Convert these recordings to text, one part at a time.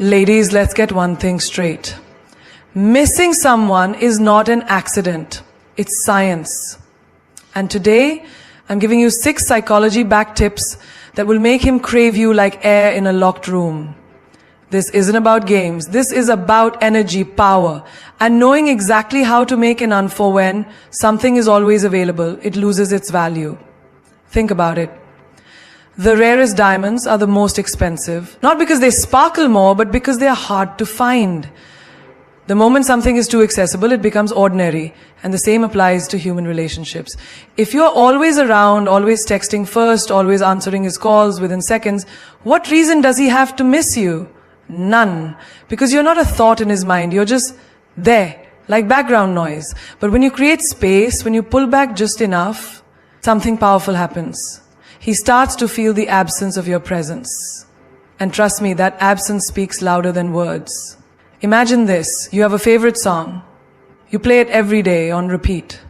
Ladies, let's get one thing straight. Missing someone is not an accident. It's science. And today, I'm giving you 6 psychology-backed tips that will make him crave you like air in a locked room. This isn't about games. This is about energy, power, and knowing exactly how to make an un for when something is always available, it loses its value. Think about it. The rarest diamonds are the most expensive, not because they sparkle more, but because they are hard to find. The moment something is too accessible, it becomes ordinary, and the same applies to human relationships. If you're always around, always texting first, always answering his calls within seconds, what reason does he have to miss you? None. Because you're not a thought in his mind, you're just there, like background noise. But when you create space, when you pull back just enough, something powerful happens. He starts to feel the absence of your presence. And trust me, that absence speaks louder than words. Imagine this, you have a favorite song. You play it every day on repeat.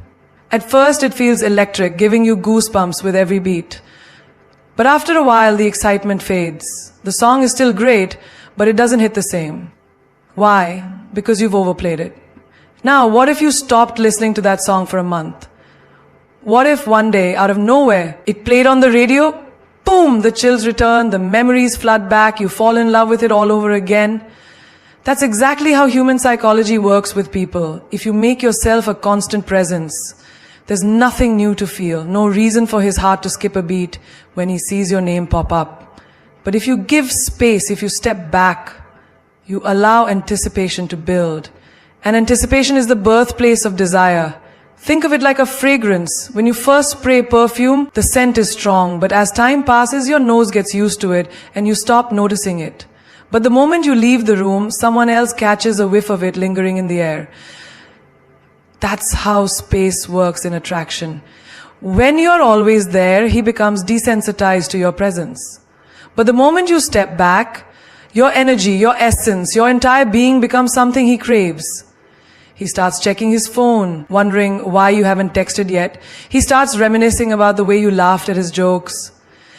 At first it feels electric, giving you goosebumps with every beat. But after a while the excitement fades. The song is still great, but it doesn't hit the same. Why? Because you've overplayed it. Now, what if you stopped listening to that song for a month? What if one day, out of nowhere, it played on the radio? Boom! The chills return, the memories flood back, you fall in love with it all over again. That's exactly how human psychology works with people. If you make yourself a constant presence, there's nothing new to feel, no reason for his heart to skip a beat when he sees your name pop up. But if you give space, if you step back, you allow anticipation to build. And anticipation is the birthplace of desire. Think of it like a fragrance. When you first spray perfume, the scent is strong, but as time passes, your nose gets used to it and you stop noticing it. But the moment you leave the room, someone else catches a whiff of it lingering in the air. That's how space works in attraction. When you're always there, he becomes desensitized to your presence. But the moment you step back, your energy, your essence, your entire being becomes something he craves. He starts checking his phone, wondering why you haven't texted yet. He starts reminiscing about the way you laughed at his jokes.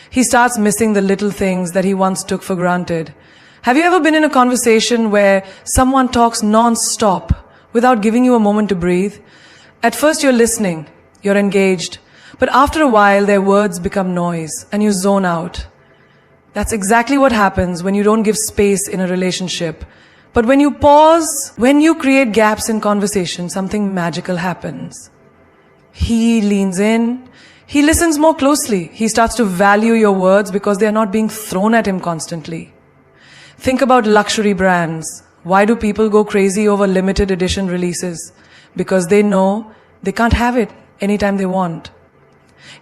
He starts missing the little things that he once took for granted. Have you ever been in a conversation where someone talks non-stop without giving you a moment to breathe? At first you're listening, you're engaged, but after a while their words become noise and you zone out. That's exactly what happens when you don't give space in a relationship. But when you pause, when you create gaps in conversation, something magical happens. He leans in, he listens more closely, he starts to value your words because they are not being thrown at him constantly. Think about luxury brands. Why do people go crazy over limited edition releases? Because they know they can't have it anytime they want.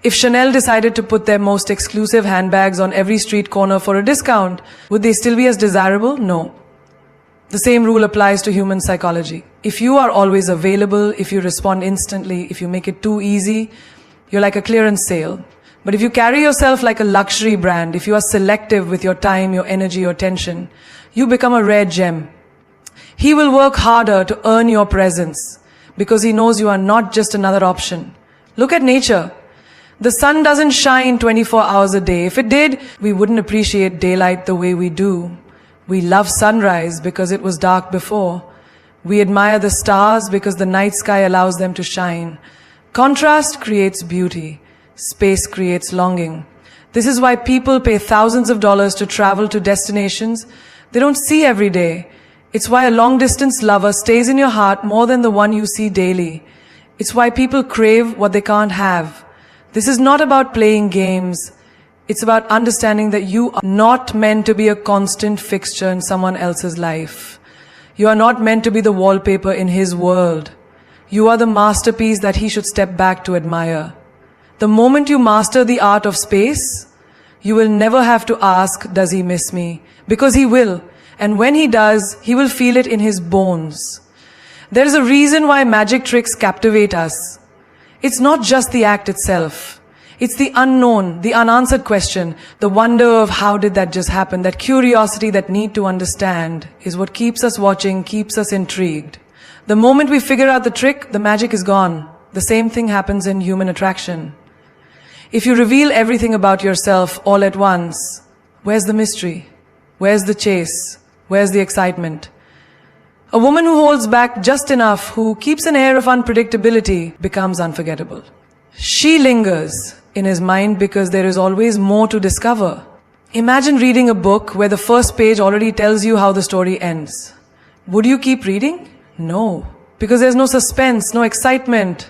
If Chanel decided to put their most exclusive handbags on every street corner for a discount, would they still be as desirable? No. The same rule applies to human psychology. If you are always available, if you respond instantly, if you make it too easy, you're like a clearance sale. But if you carry yourself like a luxury brand, if you are selective with your time, your energy, your attention, you become a rare gem. He will work harder to earn your presence because he knows you are not just another option. Look at nature. The sun doesn't shine 24 hours a day. If it did, we wouldn't appreciate daylight the way we do. We love sunrise because it was dark before. We admire the stars because the night sky allows them to shine. Contrast creates beauty. Space creates longing. This is why people pay thousands of dollars to travel to destinations they don't see every day. It's why a long-distance lover stays in your heart more than the one you see daily. It's why people crave what they can't have. This is not about playing games. It's about understanding that you are not meant to be a constant fixture in someone else's life. You are not meant to be the wallpaper in his world. You are the masterpiece that he should step back to admire. The moment you master the art of space, you will never have to ask, does he miss me? Because he will. And when he does, he will feel it in his bones. There is a reason why magic tricks captivate us. It's not just the act itself. It's the unknown, the unanswered question, the wonder of how did that just happen, that curiosity, that need to understand is what keeps us watching, keeps us intrigued. The moment we figure out the trick, the magic is gone. The same thing happens in human attraction. If you reveal everything about yourself all at once, where's the mystery? Where's the chase? Where's the excitement? A woman who holds back just enough, who keeps an air of unpredictability, becomes unforgettable. She lingers in his mind because there is always more to discover. Imagine reading a book where the first page already tells you how the story ends. Would you keep reading? No, because there's no suspense, no excitement.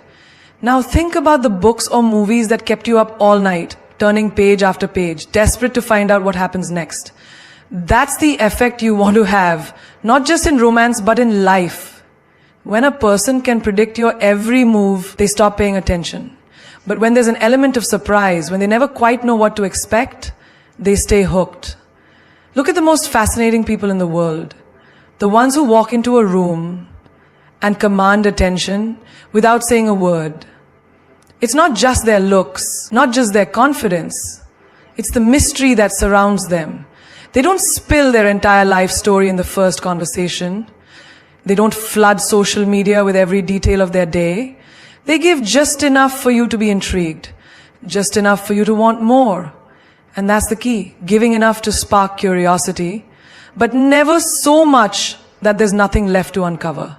Now think about the books or movies that kept you up all night, turning page after page, desperate to find out what happens next. That's the effect you want to have, not just in romance but in life. When a person can predict your every move, they stop paying attention. But when there's an element of surprise, when they never quite know what to expect, they stay hooked. Look at the most fascinating people in the world. The ones who walk into a room and command attention without saying a word. It's not just their looks, not just their confidence. It's the mystery that surrounds them. They don't spill their entire life story in the first conversation. They don't flood social media with every detail of their day. They give just enough for you to be intrigued, just enough for you to want more. And that's the key, giving enough to spark curiosity, but never so much that there's nothing left to uncover.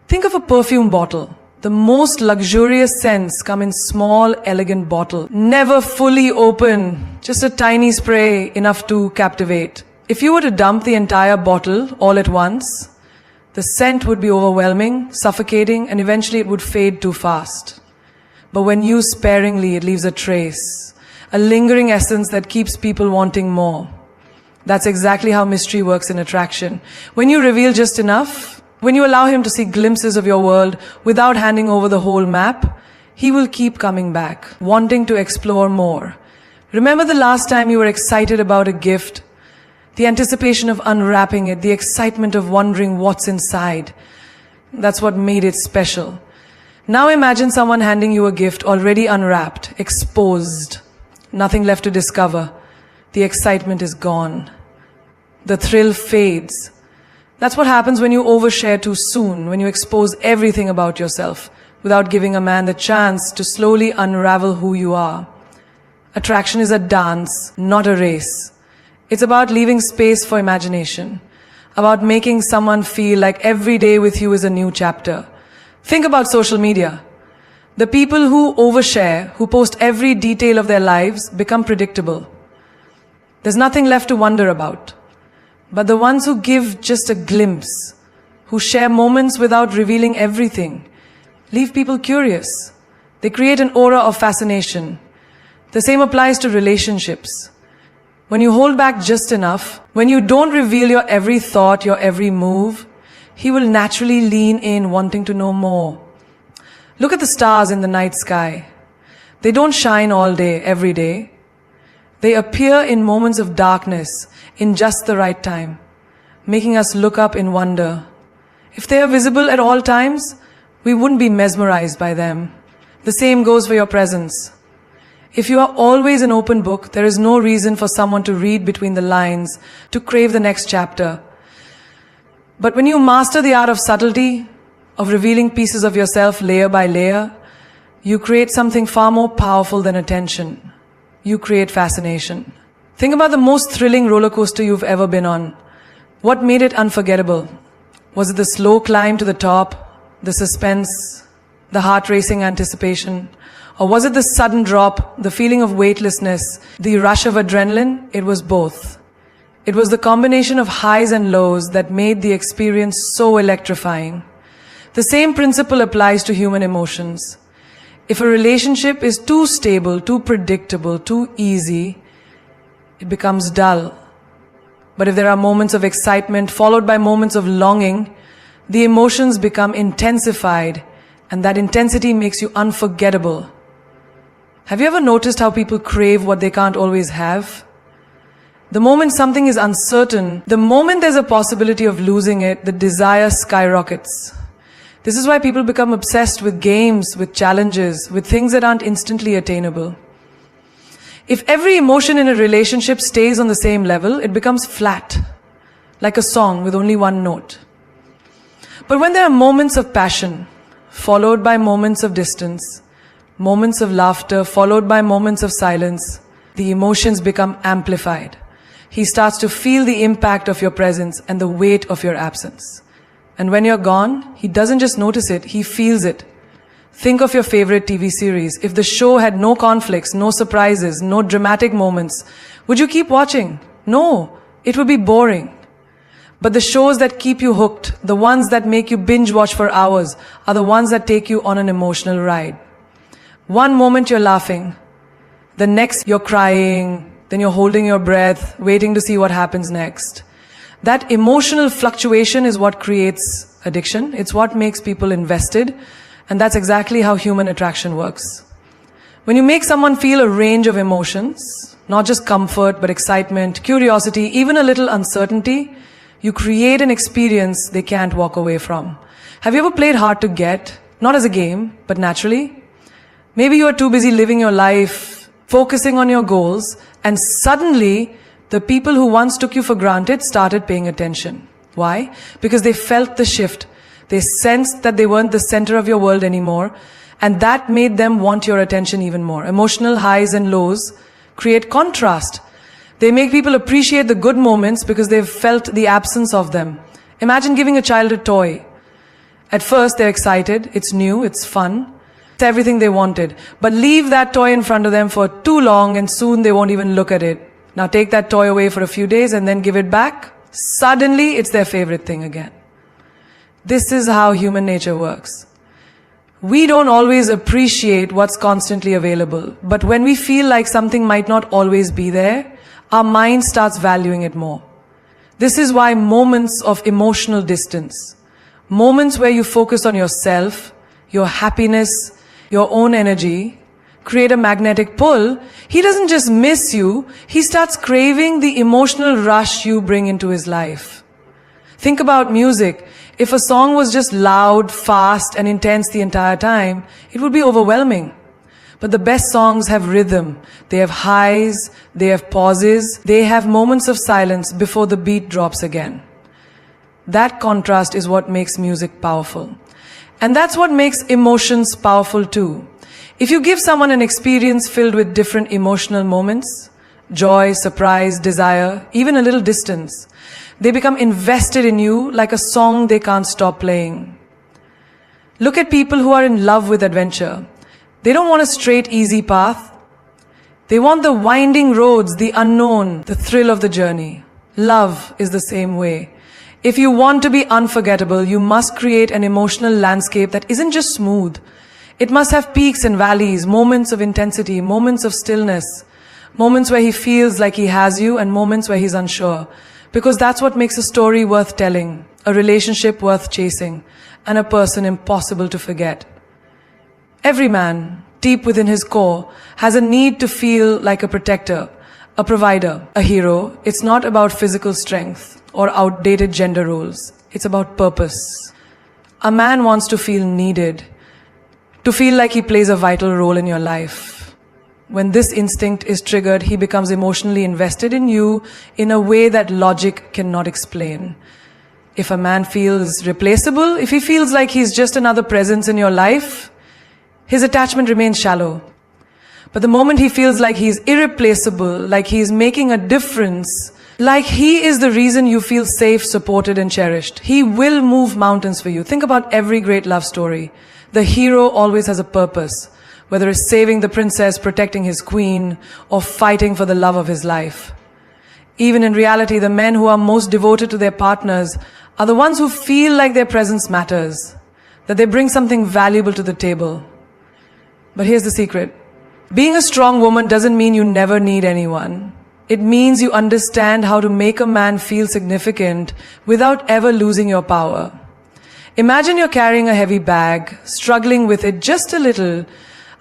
Think of a perfume bottle. The most luxurious scents come in small, elegant bottle, never fully open, just a tiny spray enough to captivate. If you were to dump the entire bottle all at once, the scent would be overwhelming, suffocating, and eventually it would fade too fast. But when used sparingly, it leaves a trace, a lingering essence that keeps people wanting more. That's exactly how mystery works in attraction. When you reveal just enough, when you allow him to see glimpses of your world without handing over the whole map, he will keep coming back, wanting to explore more. Remember the last time you were excited about a gift? The anticipation of unwrapping it, the excitement of wondering what's inside. That's what made it special. Now imagine someone handing you a gift already unwrapped, exposed, nothing left to discover. The excitement is gone. The thrill fades. That's what happens when you overshare too soon, when you expose everything about yourself without giving a man the chance to slowly unravel who you are. Attraction is a dance, not a race. It's about leaving space for imagination, about making someone feel like every day with you is a new chapter. Think about social media. The people who overshare, who post every detail of their lives, become predictable. There's nothing left to wonder about. But the ones who give just a glimpse, who share moments without revealing everything, leave people curious. They create an aura of fascination. The same applies to relationships. When you hold back just enough, when you don't reveal your every thought, your every move, he will naturally lean in wanting to know more. Look at the stars in the night sky. They don't shine all day, every day. They appear in moments of darkness, in just the right time, making us look up in wonder. If they are visible at all times, we wouldn't be mesmerized by them. The same goes for your presence. If you are always an open book, there is no reason for someone to read between the lines, to crave the next chapter. But when you master the art of subtlety, of revealing pieces of yourself layer by layer, you create something far more powerful than attention. You create fascination. Think about the most thrilling roller coaster you've ever been on. What made it unforgettable? Was it the slow climb to the top, the suspense, the heart-racing anticipation? Or was it the sudden drop, the feeling of weightlessness, the rush of adrenaline? It was both. It was the combination of highs and lows that made the experience so electrifying. The same principle applies to human emotions. If a relationship is too stable, too predictable, too easy, it becomes dull. But if there are moments of excitement followed by moments of longing, the emotions become intensified, and that intensity makes you unforgettable. Have you ever noticed how people crave what they can't always have? The moment something is uncertain, the moment there's a possibility of losing it, the desire skyrockets. This is why people become obsessed with games, with challenges, with things that aren't instantly attainable. If every emotion in a relationship stays on the same level, it becomes flat, like a song with only one note. But when there are moments of passion, followed by moments of distance, moments of laughter, followed by moments of silence, the emotions become amplified. he starts to feel the impact of your presence and the weight of your absence. And when you're gone, he doesn't just notice it, he feels it. Think of your favorite TV series. If the show had no conflicts, no surprises, no dramatic moments, would you keep watching? No, it would be boring. But the shows that keep you hooked, the ones that make you binge watch for hours, are the ones that take you on an emotional ride. One moment you're laughing, the next you're crying, then you're holding your breath, waiting to see what happens next. That emotional fluctuation is what creates addiction. It's what makes people invested. And that's exactly how human attraction works. When you make someone feel a range of emotions, not just comfort, but excitement, curiosity, even a little uncertainty, you create an experience they can't walk away from. Have you ever played hard to get? Not as a game, but naturally? Maybe you are too busy living your life, focusing on your goals, and suddenly the people who once took you for granted started paying attention. Why? Because they felt the shift. They sensed that they weren't the center of your world anymore, and that made them want your attention even more. Emotional highs and lows create contrast. They make people appreciate the good moments because they've felt the absence of them. Imagine giving a child a toy. At first, they're excited, it's new, it's fun, it's everything they wanted. But leave that toy in front of them for too long and soon they won't even look at it. Now take that toy away for a few days and then give it back. Suddenly, it's their favorite thing again. This is how human nature works. We don't always appreciate what's constantly available, but when we feel like something might not always be there, our mind starts valuing it more. This is why moments of emotional distance, moments where you focus on yourself, your happiness, your own energy, create a magnetic pull. He doesn't just miss you, he starts craving the emotional rush you bring into his life. Think about music. If a song was just loud, fast, and intense the entire time, it would be overwhelming. But the best songs have rhythm. They have highs, they have pauses, they have moments of silence before the beat drops again. That contrast is what makes music powerful. And that's what makes emotions powerful too. If you give someone an experience filled with different emotional moments, joy, surprise, desire, even a little distance, they become invested in you like a song they can't stop playing. Look at people who are in love with adventure. They don't want a straight, easy path. They want the winding roads, the unknown, the thrill of the journey. Love is the same way. If you want to be unforgettable, you must create an emotional landscape that isn't just smooth. It must have peaks and valleys, moments of intensity, moments of stillness, moments where he feels like he has you, and moments where he's unsure. Because that's what makes a story worth telling, a relationship worth chasing, and a person impossible to forget. Every man, deep within his core, has a need to feel like a protector, a provider, a hero. It's not about physical strength or outdated gender roles. It's about purpose. A man wants to feel needed, to feel like he plays a vital role in your life. When this instinct is triggered, he becomes emotionally invested in you in a way that logic cannot explain. If a man feels replaceable, if he feels like he's just another presence in your life, his attachment remains shallow. But the moment he feels like he's irreplaceable, like he's making a difference, like he is the reason you feel safe, supported, and cherished, he will move mountains for you. Think about every great love story. The hero always has a purpose. Whether it's saving the princess, protecting his queen, or fighting for the love of his life. Even in reality, the men who are most devoted to their partners are the ones who feel like their presence matters, that they bring something valuable to the table. But here's the secret. Being a strong woman doesn't mean you never need anyone. It means you understand how to make a man feel significant without ever losing your power. Imagine you're carrying a heavy bag, struggling with it just a little.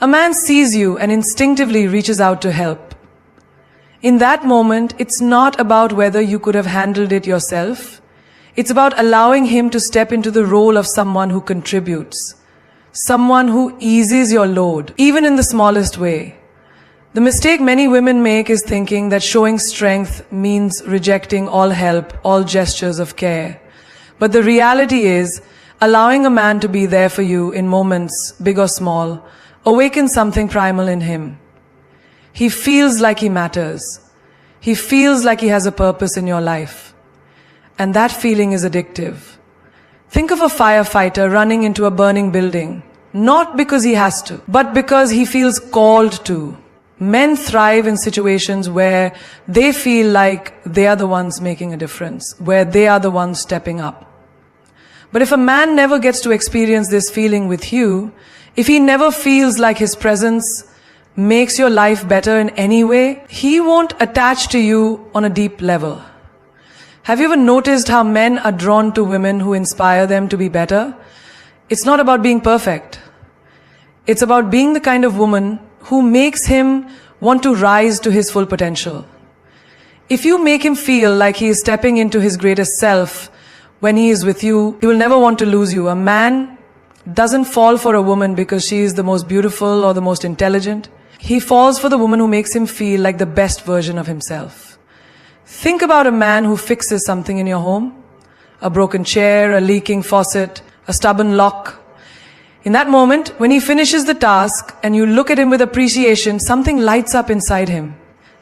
A man sees you and instinctively reaches out to help. In that moment, it's not about whether you could have handled it yourself. It's about allowing him to step into the role of someone who contributes, someone who eases your load, even in the smallest way. The mistake many women make is thinking that showing strength means rejecting all help, all gestures of care. But the reality is, allowing a man to be there for you in moments, big or small, awakens something primal in him. He feels like he matters. He feels like he has a purpose in your life. And that feeling is addictive. Think of a firefighter running into a burning building, not because he has to, but because he feels called to. Men thrive in situations where they feel like they are the ones making a difference, where they are the ones stepping up. But if a man never gets to experience this feeling with you, if he never feels like his presence makes your life better in any way, he won't attach to you on a deep level. Have you ever noticed how men are drawn to women who inspire them to be better? It's not about being perfect. It's about being the kind of woman who makes him want to rise to his full potential. If you make him feel like he is stepping into his greatest self when he is with you, he will never want to lose you. A man doesn't fall for a woman because she is the most beautiful or the most intelligent. He falls for the woman who makes him feel like the best version of himself. Think about a man who fixes something in your home. A broken chair, a leaking faucet, a stubborn lock. In that moment, when he finishes the task and you look at him with appreciation, something lights up inside him.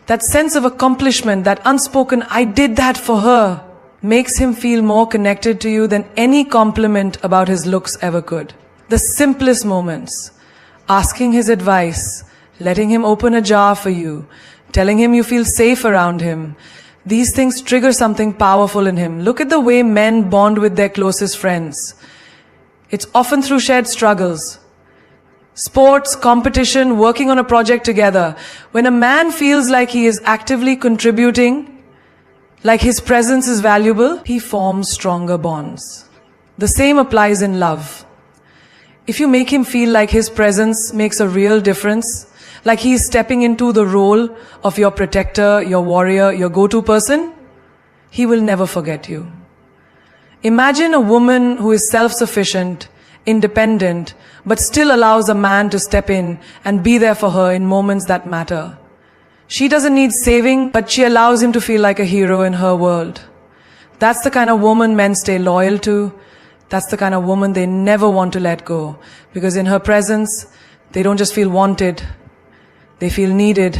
That sense of accomplishment, that unspoken, I did that for her, makes him feel more connected to you than any compliment about his looks ever could. The simplest moments, asking his advice, letting him open a jar for you, telling him you feel safe around him, these things trigger something powerful in him. Look at the way men bond with their closest friends. It's often through shared struggles. Sports, competition, working on a project together. When a man feels like he is actively contributing, like his presence is valuable, he forms stronger bonds. The same applies in love. If you make him feel like his presence makes a real difference, like he is stepping into the role of your protector, your warrior, your go-to person, he will never forget you. Imagine a woman who is self-sufficient, independent, but still allows a man to step in and be there for her in moments that matter. She doesn't need saving, but she allows him to feel like a hero in her world. That's the kind of woman men stay loyal to. That's the kind of woman they never want to let go. Because in her presence, they don't just feel wanted. They feel needed.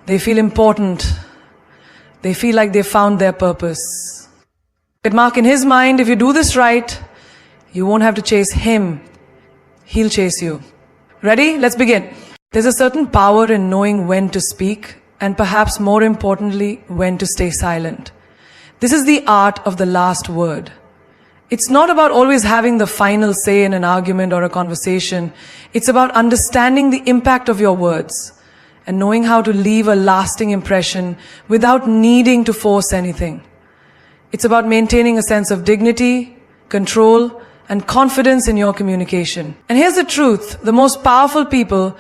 They feel important. They feel like they found their purpose. But Mark, in his mind, if you do this right, you won't have to chase him. He'll chase you. Ready? Let's begin. There's a certain power in knowing when to speak, and perhaps more importantly, when to stay silent. This is the art of the last word. It's not about always having the final say in an argument or a conversation. It's about understanding the impact of your words and knowing how to leave a lasting impression without needing to force anything. It's about maintaining a sense of dignity, control, and confidence in your communication. And here's the truth. The most powerful people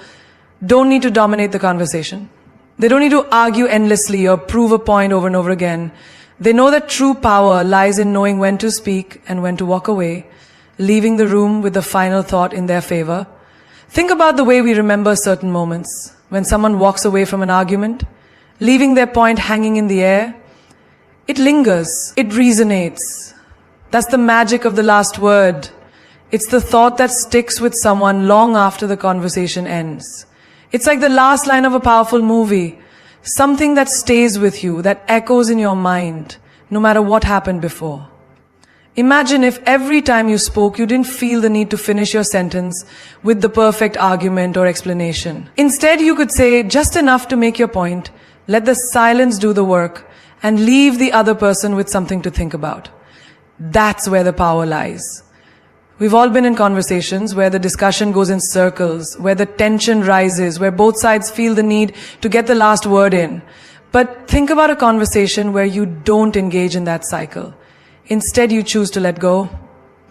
don't need to dominate the conversation. They don't need to argue endlessly or prove a point over and over again. They know that true power lies in knowing when to speak and when to walk away, leaving the room with the final thought in their favor. Think about the way we remember certain moments. When someone walks away from an argument, leaving their point hanging in the air, it lingers, it resonates. That's the magic of the last word. It's the thought that sticks with someone long after the conversation ends. It's like the last line of a powerful movie, something that stays with you, that echoes in your mind, no matter what happened before. Imagine if every time you spoke, you didn't feel the need to finish your sentence with the perfect argument or explanation. Instead, you could say just enough to make your point, let the silence do the work, and leave the other person with something to think about. That's where the power lies. We've all been in conversations where the discussion goes in circles, where the tension rises, where both sides feel the need to get the last word in. But think about a conversation where you don't engage in that cycle. Instead, you choose to let go,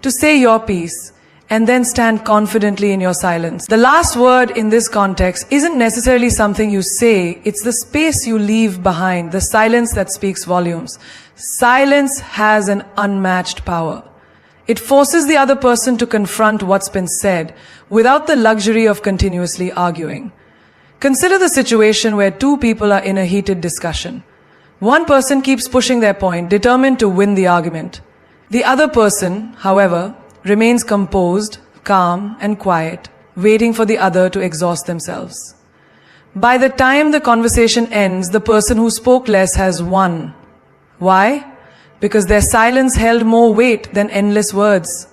to say your piece, and then stand confidently in your silence. The last word in this context isn't necessarily something you say, it's the space you leave behind, the silence that speaks volumes. Silence has an unmatched power. It forces the other person to confront what's been said without the luxury of continuously arguing. Consider the situation where two people are in a heated discussion. One person keeps pushing their point, determined to win the argument. The other person, however, remains composed, calm, and quiet, waiting for the other to exhaust themselves. By the time the conversation ends, the person who spoke less has won. Why? Because their silence held more weight than endless words.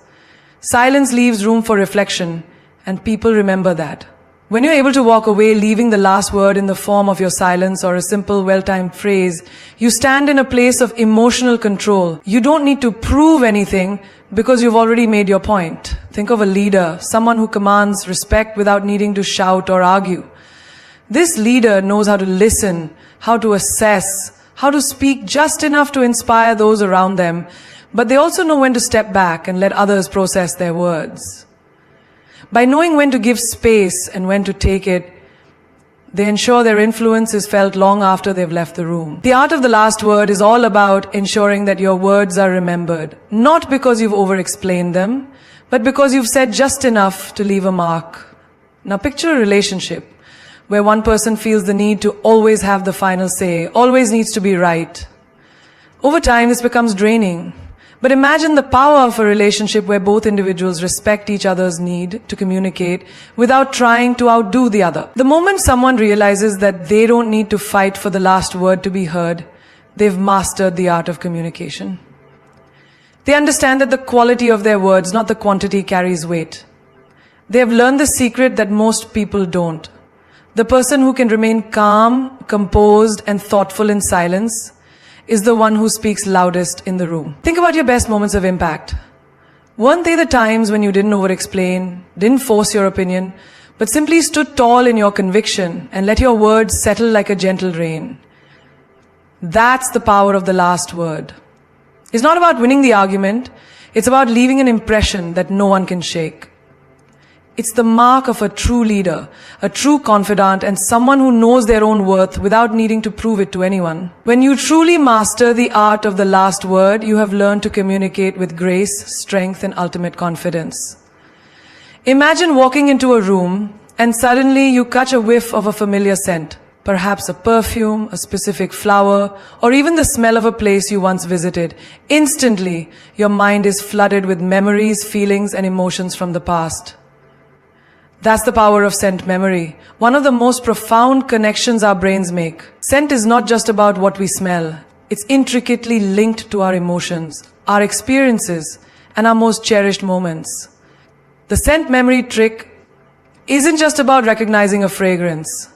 Silence leaves room for reflection, and people remember that. When you're able to walk away leaving the last word in the form of your silence or a simple well-timed phrase, you stand in a place of emotional control. You don't need to prove anything because you've already made your point. Think of a leader, someone who commands respect without needing to shout or argue. This leader knows how to listen, how to assess, how to speak just enough to inspire those around them, but they also know when to step back and let others process their words. By knowing when to give space and when to take it, they ensure their influence is felt long after they've left the room. The art of the last word is all about ensuring that your words are remembered, not because you've over-explained them, but because you've said just enough to leave a mark. Now picture a relationship where one person feels the need to always have the final say, always needs to be right. Over time, this becomes draining. But imagine the power of a relationship where both individuals respect each other's need to communicate without trying to outdo the other. The moment someone realizes that they don't need to fight for the last word to be heard, they've mastered the art of communication. They understand that the quality of their words, not the quantity, carries weight. They have learned the secret that most people don't. The person who can remain calm, composed, and thoughtful in silence is the one who speaks loudest in the room. Think about your best moments of impact. Weren't they the times when you didn't over-explain, didn't force your opinion, but simply stood tall in your conviction and let your words settle like a gentle rain? That's the power of the last word. It's not about winning the argument, it's about leaving an impression that no one can shake. It's the mark of a true leader, a true confidant, and someone who knows their own worth without needing to prove it to anyone. When you truly master the art of the last word, you have learned to communicate with grace, strength, and ultimate confidence. Imagine walking into a room and suddenly you catch a whiff of a familiar scent, perhaps a perfume, a specific flower, or even the smell of a place you once visited. Instantly, your mind is flooded with memories, feelings, and emotions from the past. That's the power of scent memory, one of the most profound connections our brains make. Scent is not just about what we smell. It's intricately linked to our emotions, our experiences, and our most cherished moments. The scent memory trick isn't just about recognizing a fragrance.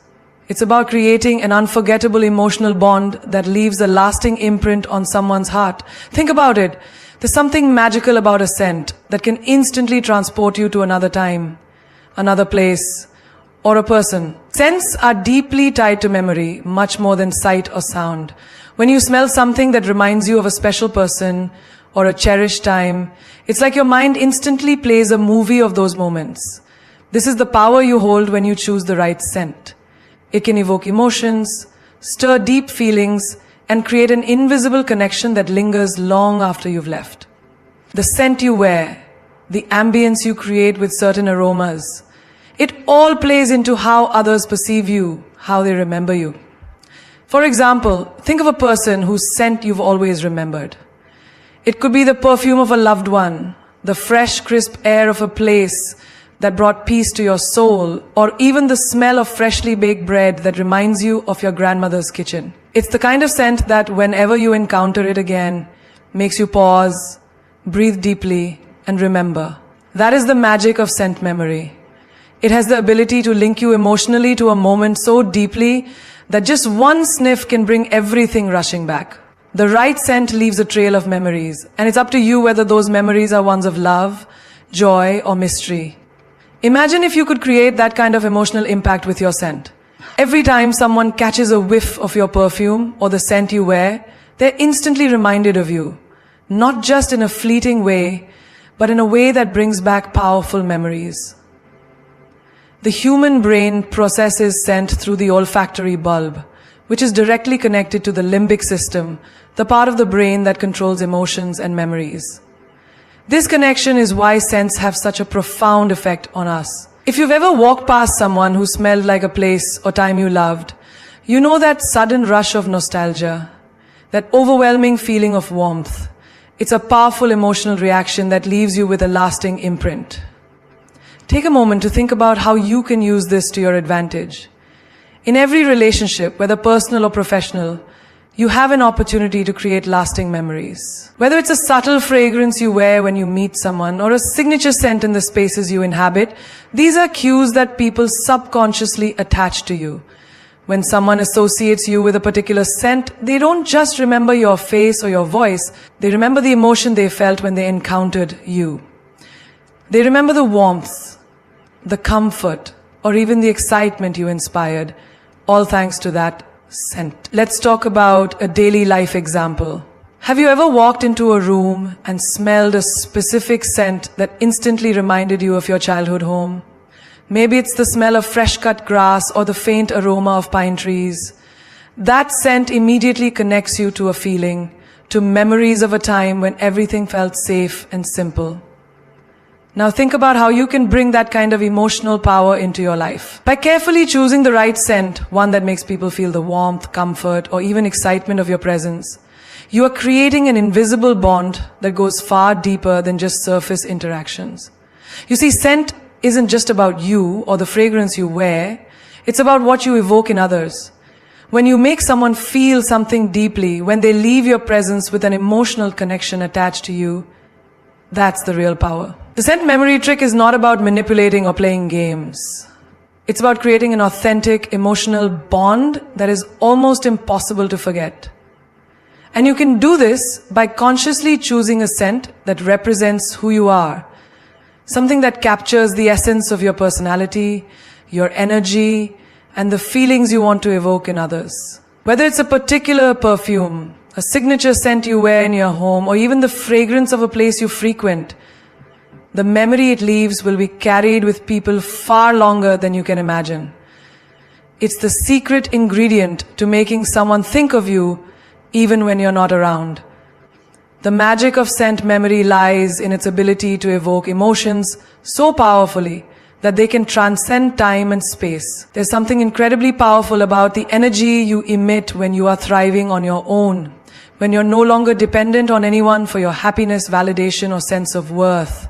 It's about creating an unforgettable emotional bond that leaves a lasting imprint on someone's heart. Think about it. There's something magical about a scent that can instantly transport you to another time, another place, or a person. Scents are deeply tied to memory, much more than sight or sound. When you smell something that reminds you of a special person or a cherished time, it's like your mind instantly plays a movie of those moments. This is the power you hold when you choose the right scent. It can evoke emotions, stir deep feelings, and create an invisible connection that lingers long after you've left. The scent you wear, the ambience you create with certain aromas, it all plays into how others perceive you, how they remember you. For example, think of a person whose scent you've always remembered. It could be the perfume of a loved one, the fresh, crisp air of a place that brought peace to your soul, or even the smell of freshly baked bread that reminds you of your grandmother's kitchen. It's the kind of scent that whenever you encounter it again, makes you pause, breathe deeply, and remember. That is the magic of scent memory. It has the ability to link you emotionally to a moment so deeply that just one sniff can bring everything rushing back. The right scent leaves a trail of memories, and it's up to you whether those memories are ones of love, joy, or mystery. Imagine if you could create that kind of emotional impact with your scent. Every time someone catches a whiff of your perfume or the scent you wear, they're instantly reminded of you, not just in a fleeting way, but in a way that brings back powerful memories. The human brain processes scent through the olfactory bulb, which is directly connected to the limbic system, the part of the brain that controls emotions and memories. This connection is why scents have such a profound effect on us. If you've ever walked past someone who smelled like a place or time you loved, you know that sudden rush of nostalgia, that overwhelming feeling of warmth. It's a powerful emotional reaction that leaves you with a lasting imprint. Take a moment to think about how you can use this to your advantage. In every relationship, whether personal or professional, you have an opportunity to create lasting memories. Whether it's a subtle fragrance you wear when you meet someone or a signature scent in the spaces you inhabit, these are cues that people subconsciously attach to you. When someone associates you with a particular scent, they don't just remember your face or your voice, they remember the emotion they felt when they encountered you. They remember the warmth, the comfort, or even the excitement you inspired, all thanks to that scent. Let's talk about a daily life example. Have you ever walked into a room and smelled a specific scent that instantly reminded you of your childhood home? Maybe it's the smell of fresh cut grass or the faint aroma of pine trees. That scent immediately connects you to a feeling, to memories of a time when everything felt safe and simple. Now think about how you can bring that kind of emotional power into your life. By carefully choosing the right scent, one that makes people feel the warmth, comfort, or even excitement of your presence, you are creating an invisible bond that goes far deeper than just surface interactions. You see, scent isn't just about you or the fragrance you wear, it's about what you evoke in others. When you make someone feel something deeply, when they leave your presence with an emotional connection attached to you, that's the real power. The scent memory trick is not about manipulating or playing games. It's about creating an authentic, emotional bond that is almost impossible to forget. And you can do this by consciously choosing a scent that represents who you are. Something that captures the essence of your personality, your energy, and the feelings you want to evoke in others. Whether it's a particular perfume, a signature scent you wear in your home, or even the fragrance of a place you frequent, the memory it leaves will be carried with people far longer than you can imagine. It's the secret ingredient to making someone think of you even when you're not around. The magic of scent memory lies in its ability to evoke emotions so powerfully that they can transcend time and space. There's something incredibly powerful about the energy you emit when you are thriving on your own, when you're no longer dependent on anyone for your happiness, validation, or sense of worth.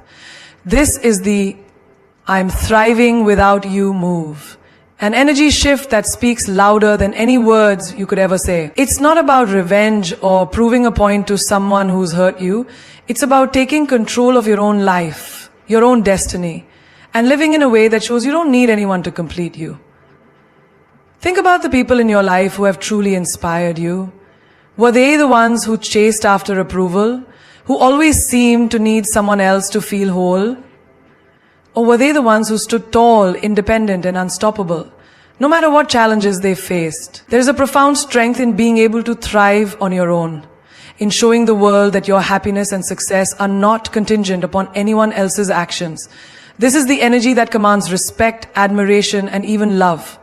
This is the I'm thriving without you move. An energy shift that speaks louder than any words you could ever say. It's not about revenge or proving a point to someone who's hurt you. It's about taking control of your own life, your own destiny, and living in a way that shows you don't need anyone to complete you. Think about the people in your life who have truly inspired you. Were they the ones who chased after approval, who always seemed to need someone else to feel whole? Or were they the ones who stood tall, independent, and unstoppable, no matter what challenges they faced? There is a profound strength in being able to thrive on your own, in showing the world that your happiness and success are not contingent upon anyone else's actions. This is the energy that commands respect, admiration, and even love.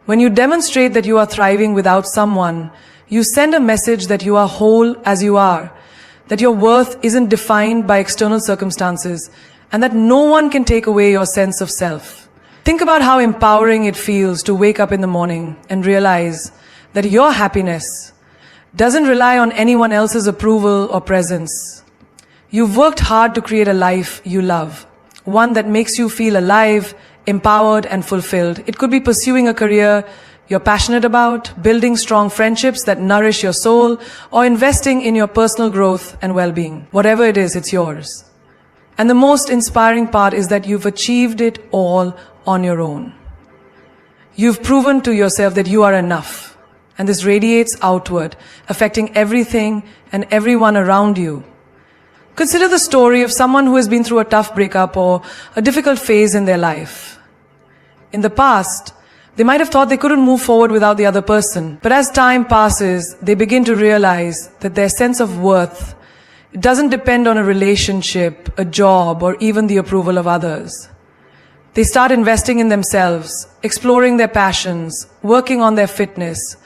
When you demonstrate that you are thriving without someone, you send a message that you are whole as you are, that your worth isn't defined by external circumstances, and that no one can take away your sense of self. Think about how empowering it feels to wake up in the morning and realize that your happiness doesn't rely on anyone else's approval or presence. You've worked hard to create a life you love, one that makes you feel alive, empowered, and fulfilled. It could be pursuing a career you're passionate about, building strong friendships that nourish your soul, or investing in your personal growth and well-being. Whatever it is, it's yours. And the most inspiring part is that you've achieved it all on your own. You've proven to yourself that you are enough. And this radiates outward, affecting everything and everyone around you. Consider the story of someone who has been through a tough breakup or a difficult phase in their life. In the past, they might have thought they couldn't move forward without the other person. But as time passes, they begin to realize that their sense of worth, it doesn't depend on a relationship, a job, or even the approval of others. They start investing in themselves, exploring their passions, working on their fitness,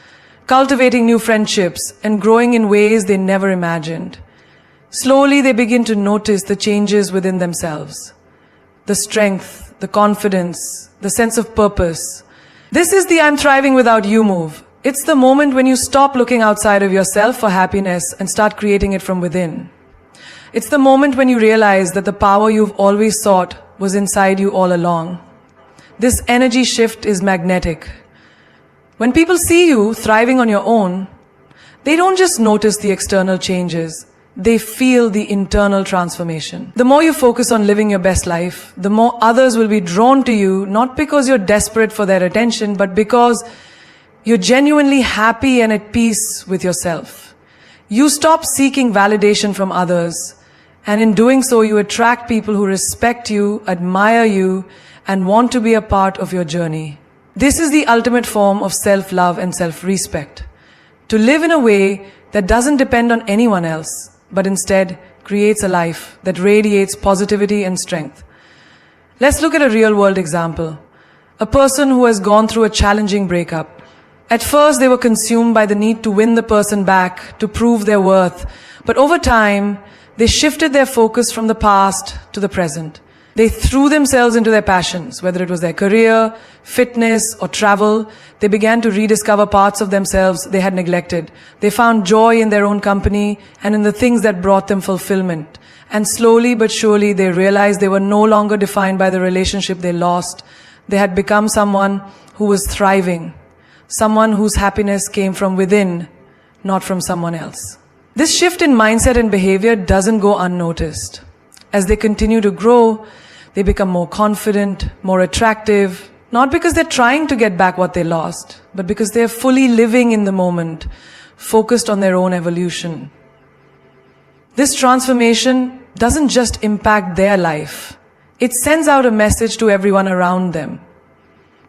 cultivating new friendships, and growing in ways they never imagined. Slowly, they begin to notice the changes within themselves. The strength, the confidence, the sense of purpose. This is the I'm thriving without you move. It's the moment when you stop looking outside of yourself for happiness and start creating it from within. It's the moment when you realize that the power you've always sought was inside you all along. This energy shift is magnetic. When people see you thriving on your own, they don't just notice the external changes, they feel the internal transformation. The more you focus on living your best life, the more others will be drawn to you, not because you're desperate for their attention, but because you're genuinely happy and at peace with yourself. You stop seeking validation from others, and in doing so, you attract people who respect you, admire you, and want to be a part of your journey. This is the ultimate form of self-love and self-respect. To live in a way that doesn't depend on anyone else, but instead creates a life that radiates positivity and strength. Let's look at a real-world example. A person who has gone through a challenging breakup. At first, they were consumed by the need to win the person back, to prove their worth. But over time, they shifted their focus from the past to the present. They threw themselves into their passions, whether it was their career, fitness, or travel. They began to rediscover parts of themselves they had neglected. They found joy in their own company and in the things that brought them fulfillment. And slowly but surely, they realized they were no longer defined by the relationship they lost. They had become someone who was thriving, someone whose happiness came from within, not from someone else. This shift in mindset and behavior doesn't go unnoticed. As they continue to grow, they become more confident, more attractive, not because they're trying to get back what they lost, but because they're fully living in the moment, focused on their own evolution. This transformation doesn't just impact their life. It sends out a message to everyone around them.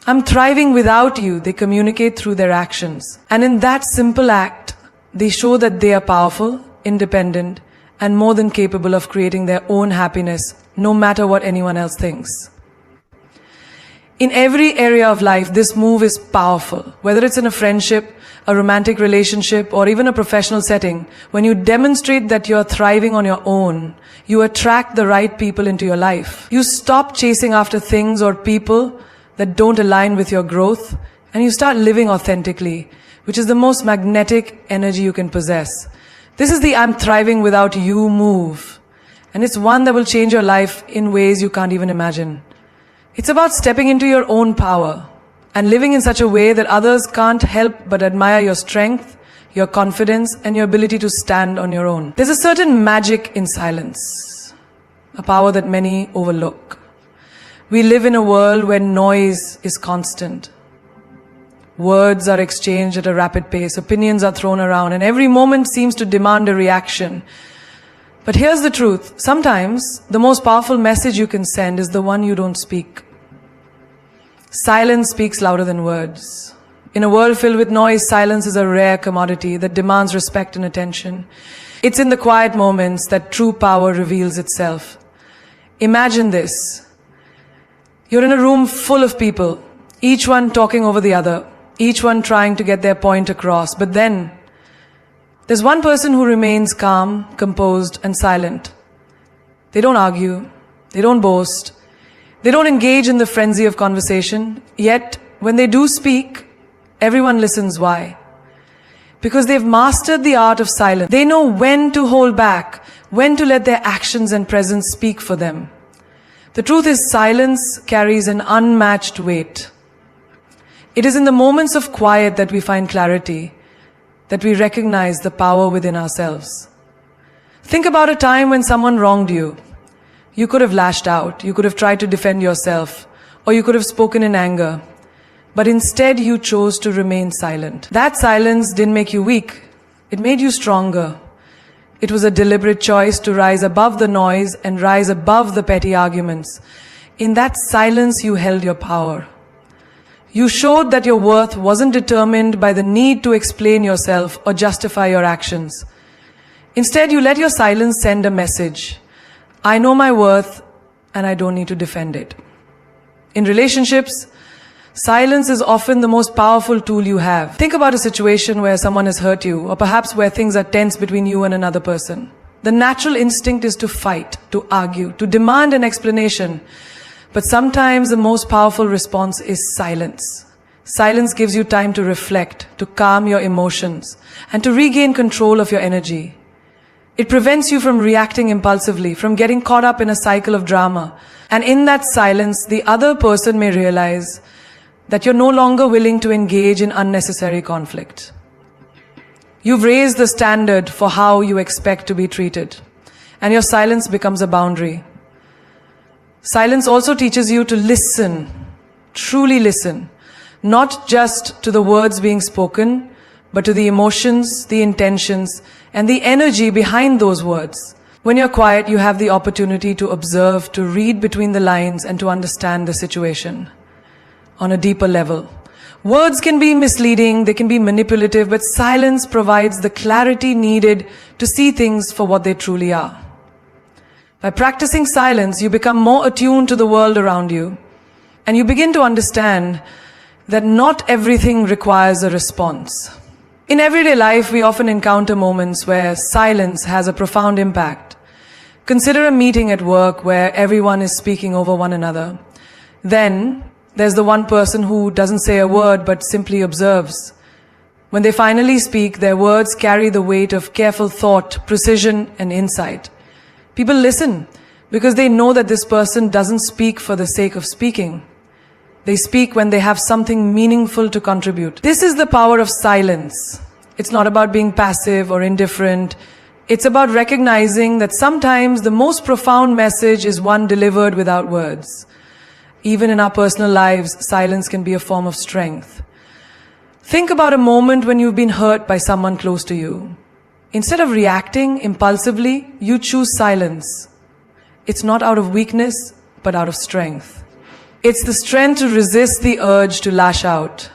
I'm thriving without you, they communicate through their actions. And in that simple act, they show that they are powerful, independent, and more than capable of creating their own happiness, no matter what anyone else thinks. In every area of life, this move is powerful. Whether it's in a friendship, a romantic relationship, or even a professional setting, when you demonstrate that you're thriving on your own, you attract the right people into your life. You stop chasing after things or people that don't align with your growth, and you start living authentically, which is the most magnetic energy you can possess. This is the I'm thriving without you move. And it's one that will change your life in ways you can't even imagine. It's about stepping into your own power and living in such a way that others can't help but admire your strength, your confidence, and your ability to stand on your own. There's a certain magic in silence, a power that many overlook. We live in a world where noise is constant. Words are exchanged at a rapid pace, opinions are thrown around, and every moment seems to demand a reaction. But here's the truth. Sometimes the most powerful message you can send is the one you don't speak. Silence speaks louder than words. In a world filled with noise, silence is a rare commodity that demands respect and attention. It's in the quiet moments that true power reveals itself. Imagine this. You're in a room full of people, each one talking over the other, each one trying to get their point across. But then, there's one person who remains calm, composed, and silent. They don't argue. They don't boast. They don't engage in the frenzy of conversation. Yet, when they do speak, everyone listens. Why? Because they've mastered the art of silence. They know when to hold back, when to let their actions and presence speak for them. The truth is, silence carries an unmatched weight. It is in the moments of quiet that we find clarity, that we recognize the power within ourselves. Think about a time when someone wronged you. You could have lashed out, you could have tried to defend yourself, or you could have spoken in anger. But instead you chose to remain silent. That silence didn't make you weak, it made you stronger. It was a deliberate choice to rise above the noise and rise above the petty arguments. In that silence you held your power. You showed that your worth wasn't determined by the need to explain yourself or justify your actions. Instead, you let your silence send a message. I know my worth and I don't need to defend it. In relationships, silence is often the most powerful tool you have. Think about a situation where someone has hurt you, or perhaps where things are tense between you and another person. The natural instinct is to fight, to argue, to demand an explanation. But sometimes the most powerful response is silence. Silence gives you time to reflect, to calm your emotions, and to regain control of your energy. It prevents you from reacting impulsively, from getting caught up in a cycle of drama. And in that silence, the other person may realize that you're no longer willing to engage in unnecessary conflict. You've raised the standard for how you expect to be treated, and your silence becomes a boundary. Silence also teaches you to listen, truly listen, not just to the words being spoken, but to the emotions, the intentions, and the energy behind those words. When you're quiet, you have the opportunity to observe, to read between the lines, and to understand the situation on a deeper level. Words can be misleading, they can be manipulative, but silence provides the clarity needed to see things for what they truly are. By practicing silence, you become more attuned to the world around you, and you begin to understand that not everything requires a response. In everyday life, we often encounter moments where silence has a profound impact. Consider a meeting at work where everyone is speaking over one another. Then, there's the one person who doesn't say a word but simply observes. When they finally speak, their words carry the weight of careful thought, precision, and insight. People listen because they know that this person doesn't speak for the sake of speaking. They speak when they have something meaningful to contribute. This is the power of silence. It's not about being passive or indifferent. It's about recognizing that sometimes the most profound message is one delivered without words. Even in our personal lives, silence can be a form of strength. Think about a moment when you've been hurt by someone close to you. Instead of reacting impulsively, you choose silence. It's not out of weakness, but out of strength. It's the strength to resist the urge to lash out,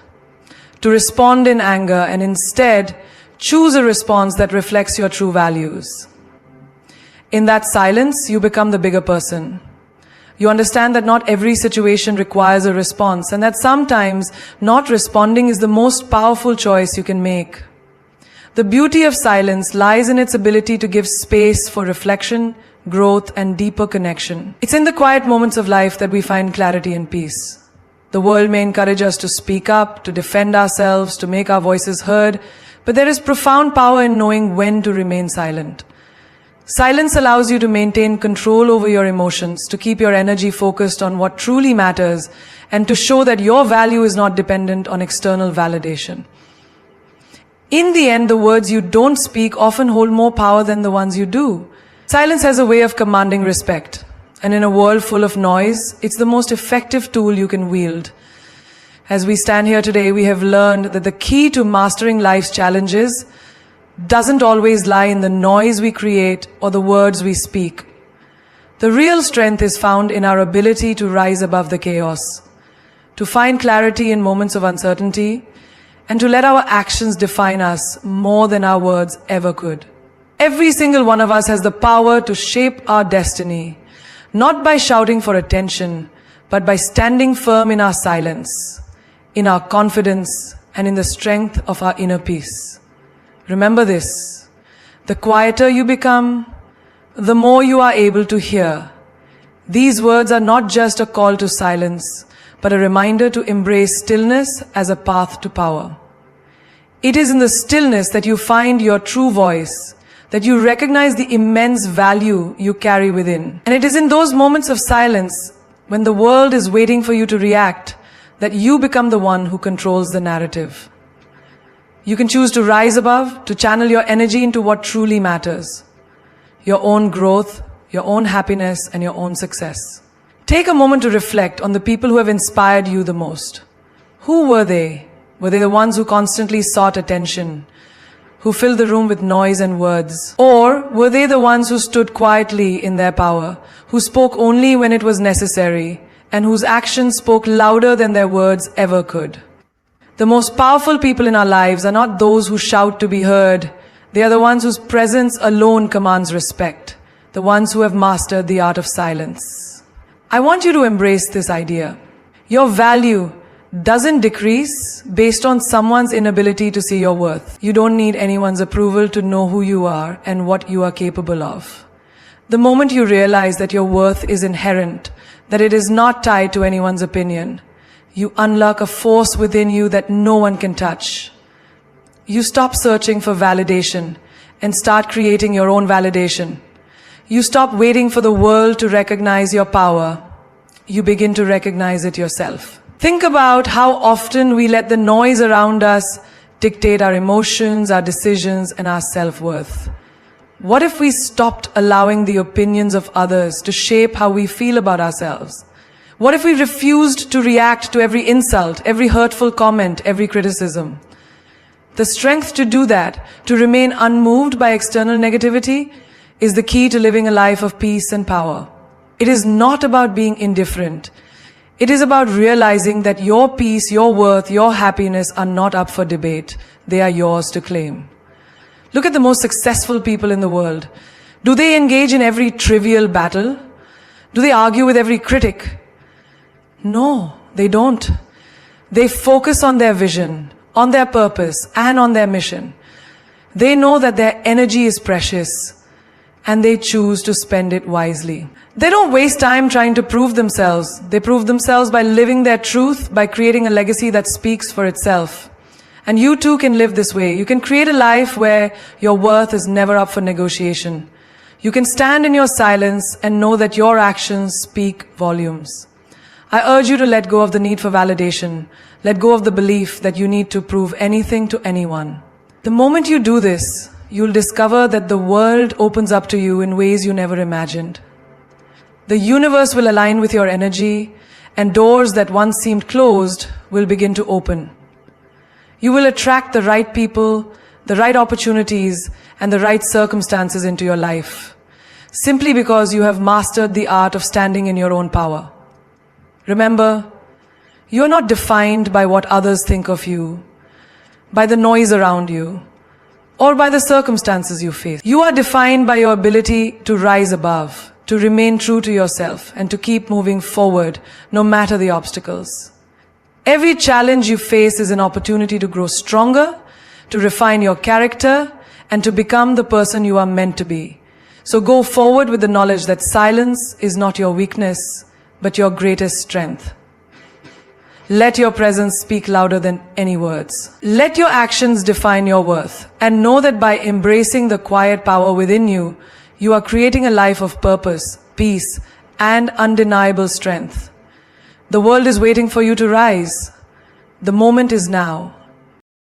to respond in anger, and instead choose a response that reflects your true values. In that silence, you become the bigger person. You understand that not every situation requires a response, and that sometimes not responding is the most powerful choice you can make. The beauty of silence lies in its ability to give space for reflection, growth, and deeper connection. It's in the quiet moments of life that we find clarity and peace. The world may encourage us to speak up, to defend ourselves, to make our voices heard, but there is profound power in knowing when to remain silent. Silence allows you to maintain control over your emotions, to keep your energy focused on what truly matters, and to show that your value is not dependent on external validation. In the end, the words you don't speak often hold more power than the ones you do. Silence has a way of commanding respect, and in a world full of noise, it's the most effective tool you can wield. As we stand here today, we have learned that the key to mastering life's challenges doesn't always lie in the noise we create or the words we speak. The real strength is found in our ability to rise above the chaos, to find clarity in moments of uncertainty, and to let our actions define us more than our words ever could. Every single one of us has the power to shape our destiny, not by shouting for attention, but by standing firm in our silence, in our confidence, and in the strength of our inner peace. Remember this: the quieter you become, the more you are able to hear. These words are not just a call to silence, but a reminder to embrace stillness as a path to power. It is in the stillness that you find your true voice, that you recognize the immense value you carry within. And it is in those moments of silence, when the world is waiting for you to react, that you become the one who controls the narrative. You can choose to rise above, to channel your energy into what truly matters: your own growth, your own happiness, and your own success. Take a moment to reflect on the people who have inspired you the most. Who were they? Were they the ones who constantly sought attention, who filled the room with noise and words? Or were they the ones who stood quietly in their power, who spoke only when it was necessary, and whose actions spoke louder than their words ever could? The most powerful people in our lives are not those who shout to be heard. They are the ones whose presence alone commands respect, the ones who have mastered the art of silence. I want you to embrace this idea. Your value doesn't decrease based on someone's inability to see your worth. You don't need anyone's approval to know who you are and what you are capable of. The moment you realize that your worth is inherent, that it is not tied to anyone's opinion, you unlock a force within you that no one can touch. You stop searching for validation and start creating your own validation. You stop waiting for the world to recognize your power. You begin to recognize it yourself. Think about how often we let the noise around us dictate our emotions, our decisions, and our self-worth. What if we stopped allowing the opinions of others to shape how we feel about ourselves? What if we refused to react to every insult, every hurtful comment, every criticism? The strength to do that, to remain unmoved by external negativity, is the key to living a life of peace and power. It is not about being indifferent. It is about realizing that your peace, your worth, your happiness are not up for debate. They are yours to claim. Look at the most successful people in the world. Do they engage in every trivial battle? Do they argue with every critic? No, they don't. They focus on their vision, on their purpose, and on their mission. They know that their energy is precious, and they choose to spend it wisely. They don't waste time trying to prove themselves. They prove themselves by living their truth, by creating a legacy that speaks for itself. And you too can live this way. You can create a life where your worth is never up for negotiation. You can stand in your silence and know that your actions speak volumes. I urge you to let go of the need for validation. Let go of the belief that you need to prove anything to anyone. The moment you do this, you'll discover that the world opens up to you in ways you never imagined. The universe will align with your energy, and doors that once seemed closed will begin to open. You will attract the right people, the right opportunities, and the right circumstances into your life, simply because you have mastered the art of standing in your own power. Remember, you are not defined by what others think of you, by the noise around you, or by the circumstances you face. You are defined by your ability to rise above, to remain true to yourself, and to keep moving forward no matter the obstacles. Every challenge you face is an opportunity to grow stronger, to refine your character, and to become the person you are meant to be. So go forward with the knowledge that silence is not your weakness, but your greatest strength. Let your presence speak louder than any words. Let your actions define your worth, and know that by embracing the quiet power within you, you are creating a life of purpose, peace, and undeniable strength. The world is waiting for you to rise. The moment is now.